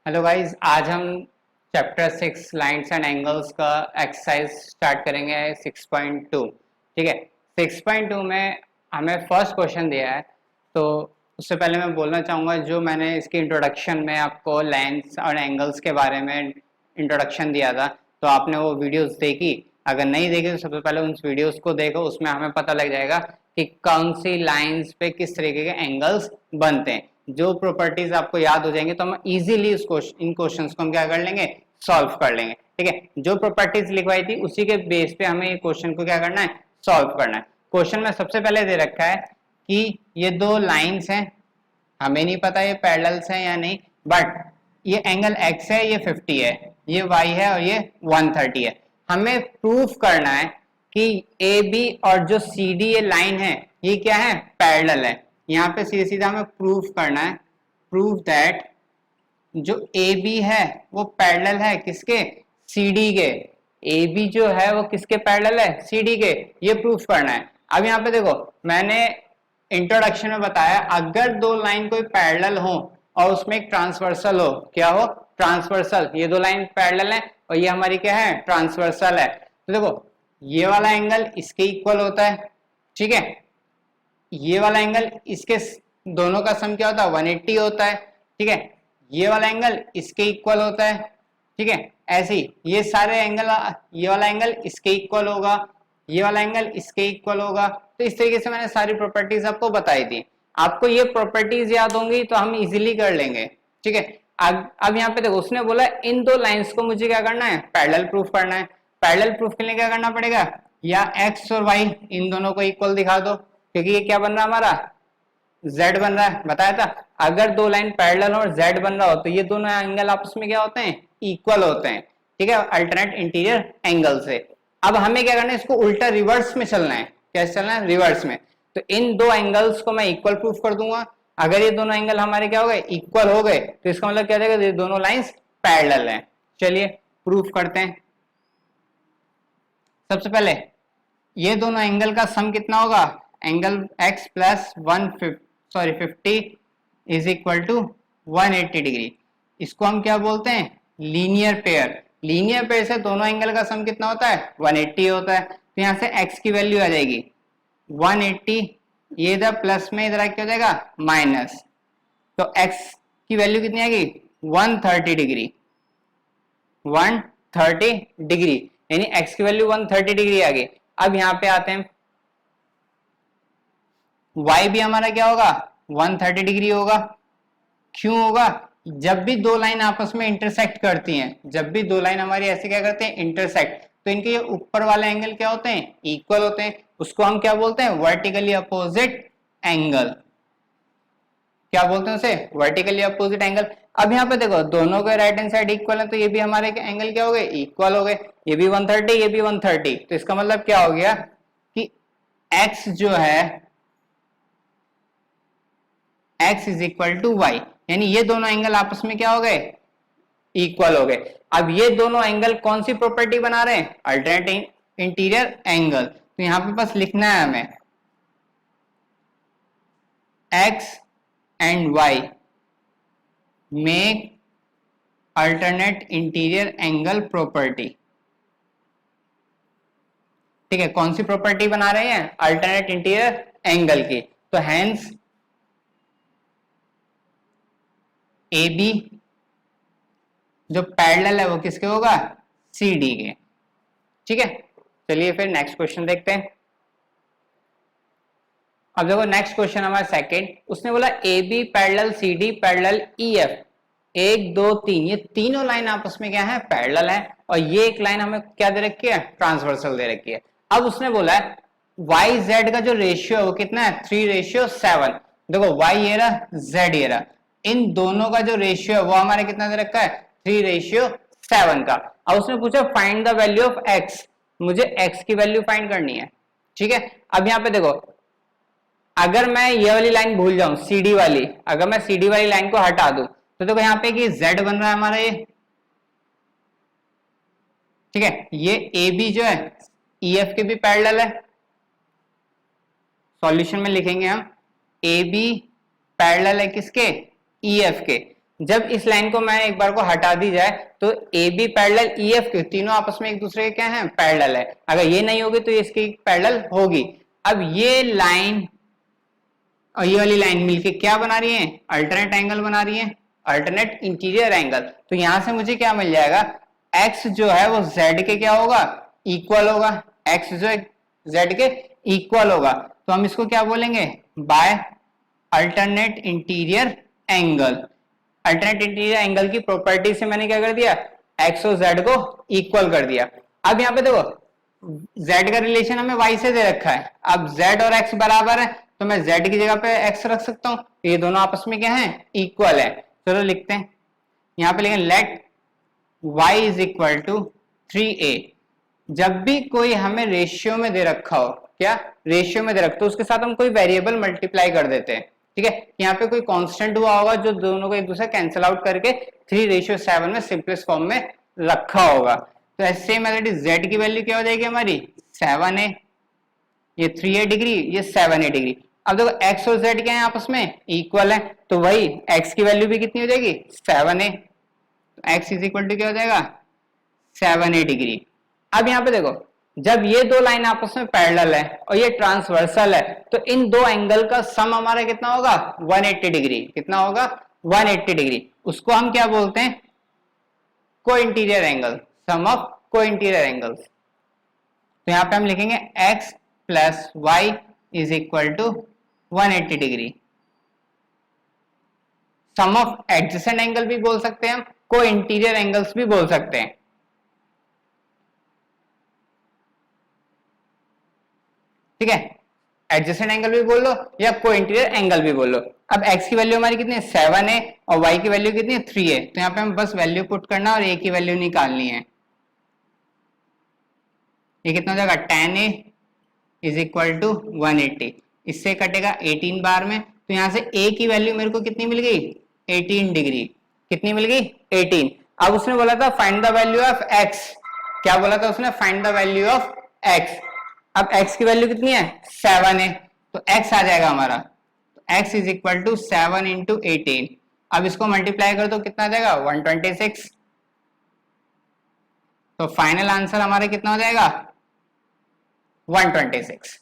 Hello guys, आज हम chapter 6 lines and angles का एक्सरसाइज स्टार्ट करेंगे 6.2। ठीक है, 6.2 में हमें फर्स्ट क्वेश्चन दिया है। तो उससे पहले मैं बोलना चाहूँगा, जो मैंने इसकी इंट्रोडक्शन में आपको लाइन्स और एंगल्स के बारे में इंट्रोडक्शन दिया था, तो आपने वो वीडियोस देखी? अगर नहीं देखी तो सबसे पहले उन वीडियोस को देखो, उसमें हमें पता लग जाएगा कि कौन सी लाइन्स पे किस तरीके के एंगल्स बनते हैं। जो प्रॉपर्टीज आपको याद हो जाएंगे तो हम इजीली इन क्वेश्चंस को हम क्या कर लेंगे, सॉल्व कर लेंगे। ठीक है, जो प्रॉपर्टीज लिखवाई थी उसी के बेस पे हमें ये क्वेश्चन को क्या करना है, सॉल्व करना है। क्वेश्चन में सबसे पहले दे रखा है कि ये दो लाइंस हैं, हमें नहीं पता ये पैरेलल्स हैं या नहीं, बट ये एंगल x है, ये 50 है, ये y है और ये 130 है। हमें प्रूफ करना है कि ए बी और जो सी डी ये लाइन है ये क्या है, पैरेलल है। यहाँ पे सीधे सीधा हमें प्रूफ करना है, प्रूफ दैट जो ए बी है वो पैरेलल है किसके, सी डी के। ए बी जो है वो किसके पैरेलल है, सी डी के। ये प्रूफ करना है। अब यहाँ पे देखो, मैंने इंट्रोडक्शन में बताया अगर दो लाइन कोई पैरेलल हो और उसमें एक ट्रांसवर्सल हो, क्या हो, ट्रांसवर्सल। ये दो लाइन पैरेलल है और ये हमारी क्या है, ट्रांसवर्सल है। तो देखो, ये वाला एंगल इसके इक्वल होता है, ठीक है, ये वाला एंगल इसके दोनों का सम क्या होता है, 180 होता है। ठीक है, ये वाला एंगल इसके इक्वल होता है। ठीक है, ऐसे ही ये सारे एंगल, ये वाला एंगल इसके इक्वल होगा, ये वाला एंगल इसके इक्वल होगा। तो इस तरीके से मैंने सारी प्रॉपर्टीज आपको बताई थी। आपको ये प्रॉपर्टीज याद होंगी तो हम इजीली कर लेंगे। ठीक है, अब यहाँ पे देखो, उसने बोला इन दो लाइंस को मुझे क्या करना है, पैरेलल प्रूफ करना है। पैरेलल प्रूफ के लिए क्या करना पड़ेगा, या x और y इन दोनों को इक्वल दिखा दो, क्योंकि ये क्या बन रहा है हमारा, z बन रहा है। बताया था अगर दो लाइन पैरेलल हो और z बन रहा हो तो ये दोनों एंगल आपस में क्या होते हैं, इक्वल होते हैं। ठीक है, अल्टरनेट इंटीरियर एंगल से। अब हमें क्या करना है, इसको उल्टा रिवर्स में चलना है। कैसे चलना है, रिवर्स में। तो इन दो एंगल्स को मैं इक्वल प्रूफ कर दूंगा। अगर ये दोनों एंगल हमारे क्या हो गए, इक्वल हो गए, तो इसका मतलब क्या जाएगा, ये दोनों लाइंस पैरेलल हैं। चलिए प्रूफ करते हैं। सबसे पहले ये दोनों एंगल का सम कितना होगा, angle x plus 50 is equal to 180 degree. इसको हम क्या बोलते हैं, लीनियर पेयर। लीनियर पेयर से दोनों एंगल का सम कितना होता है, 180 होता है। तो यहाँ से x की वैल्यू आ जाएगी 180, ये इधर प्लस में इधर क्या हो जाएगा, माइनस। तो x की वैल्यू कितनी आएगी, 130 डिग्री। 130 डिग्री यानी x की वैल्यू 130 डिग्री आ गई। अब यहाँ पे आते हैं, y भी हमारा क्या होगा, 130 डिग्री होगा। क्यों होगा, जब भी दो लाइन आपस में इंटरसेक्ट करती हैं, जब भी दो लाइन हमारी ऐसे क्या करते हैं, इंटरसेक्ट, तो इनके ये ऊपर वाले एंगल क्या होते हैं, इक्वल होते हैं। उसको हम क्या बोलते हैं, वर्टिकली अपोजिट एंगल। क्या बोलते हैं उसे, वर्टिकली अपोजिट एंगल। अब यहाँ पे देखो, दोनों के राइट हैंड साइड इक्वल है, तो ये भी हमारे एंगल क्या हो गए, इक्वल हो गए। ये भी 130, ये भी 130। तो इसका मतलब क्या हो गया कि x जो है, x is equal to y, यानी ये दोनों एंगल आपस में क्या हो गए, इक्वल हो गए। अब ये दोनों एंगल कौन सी प्रॉपर्टी बना रहे हैं, अल्टरनेट इंटीरियर एंगल। तो यहां पे बस लिखना है हमें, x and y make alternate interior angle property. ठीक है, कौन सी प्रॉपर्टी बना रहे हैं, अल्टरनेट इंटीरियर एंगल की। तो हेंस ए बी जो पैरेलल है वो किसके होगा, सी डी के। ठीक है, चलिए फिर नेक्स्ट क्वेश्चन देखते हैं। अब देखो नेक्स्ट क्वेश्चन हमारा सेकंड, उसने बोला A B parallel C D parallel E F, 1 2 3, ये तीनों लाइन आपस में क्या है, पैरेलल है। और ये एक लाइन हमें क्या दे रखी है, ट्रांसवर्सल दे रखी है। अब उसने बोला है वाई जेड का जो रेशियो है वो कितना है, 3:7। देखो y ये रहा, z ये रहा, इन दोनों का जो रेशियो है वो हमारे कितना दे रखा है, 3:7 का। अब उसने पूछा find the value of x, मुझे x की वैल्यू फाइंड करनी है। ठीक है, अब यहाँ पे देखो, अगर मैं ये वाली लाइन भूल जाऊं, सीडी वाली, अगर मैं सीडी वाली लाइन को हटा दूं, तो देखो यहाँ पे कि z बन रहा है हमारा ये। ठीक है, ये ए बी जो है ई एफ के भी पैरेलल है। सॉल्यूशन में लिखेंगे हम, ए बी पैरेलल है किसके, ई एफ के। जब इस लाइन को मैं एक बार को हटा दी जाए तो A B parallel E F Q, तीनों आपस में एक दूसरे के क्या है, पैरेलल है। अगर ये नहीं होगी तो ये इसकी पैरेलल होगी। अब ये लाइन और ये वाली लाइन मिलके क्या बना रही है, अल्टरनेट एंगल बना रही है, अल्टरनेट इंटीरियर एंगल। तो यहां से मुझे क्या मिल जाएगा, x जो है वो z के क्या होगा, इक्वल होगा। x जो है z के इक्वल होगा, तो हम इसको क्या बोलेंगे, by alternate interior angle. Alternate interior angle की प्रॉपर्टी से मैंने क्या कर दिया, x और z को इक्वल कर दिया। अब यहाँ पे देखो z का रिलेशन हमें y से दे रखा है, अब z और x बराबर है तो मैं z की जगह पे x रख सकता हूँ, ये दोनों आपस में क्या है, इक्वल है। चलो लिखते हैं, यहाँ पे लिखें let y is equal to 3a। जब भी कोई हमें रेशियो में दे रखा हो, क्या रेशियो में दे रखा, तो उसके साथ हम कोई वेरिएबल मल्टीप्लाई कर देते हैं, ठीक है। यहाँ पे कोई कांस्टेंट हुआ होगा जो दोनों को एक दूसरे कैंसिल आउट करके 3:7 में सिंपलेस्ट फॉर्म में रखा होगा। तो ऐसे मेथड z की वैल्यू क्या हो जाएगी हमारी, 7a, ये 3a डिग्री, ये 7a डिग्री। अब देखो x और z क्या है, आपस में इक्वल है, तो वही x की वैल्यू भी कितनी हो जाएगी, 7a। तो x इज इक्वल टू क्या हो जाएगा, 7a डिग्री। अब यहाँ पे देखो जब ये दो लाइन आपस में पैरेलल है और ये ट्रांसवर्सल है, तो इन दो एंगल का सम हमारा कितना होगा, 180 डिग्री। कितना होगा, 180 डिग्री। उसको हम क्या बोलते हैं, co interior angle, sum of co interior angles. तो यहाँ पे हम लिखेंगे x plus y is equal to 180 degree. Sum of adjacent angle भी बोल सकते हैं हम, को इंटीरियर एंगल्स भी बोल सकते हैं, ठीक है। एडजेसेंट एंगल भी बोल लो या को इंटीरियर एंगल भी बोल लो। अब x की वैल्यू हमारी कितनी है, 7 है, और y की वैल्यू कितनी है, 3 है। तो यहाँ पे हम बस वैल्यू पुट करना और a की वैल्यू निकालनी है। ये कितना हो जाएगा, tan a is equal to 180। इससे कटेगा 18 बार में, तो यहाँ से a की वैल्यू मेरे को कितनी मिल गई, 18 डिग्री। कितनी मिल गई, 18। अब उसने बोला था find the value of x, क्या बोला था उसने, find the value of x। अब x की वैल्यू कितनी है, 7 है, तो x आ जाएगा हमारा, तो x is equal to 7 into 18। अब इसको मल्टीप्लाई कर दो, कितना आ जाएगा, 126। तो फाइनल आंसर हमारा कितना हो जाएगा, 126।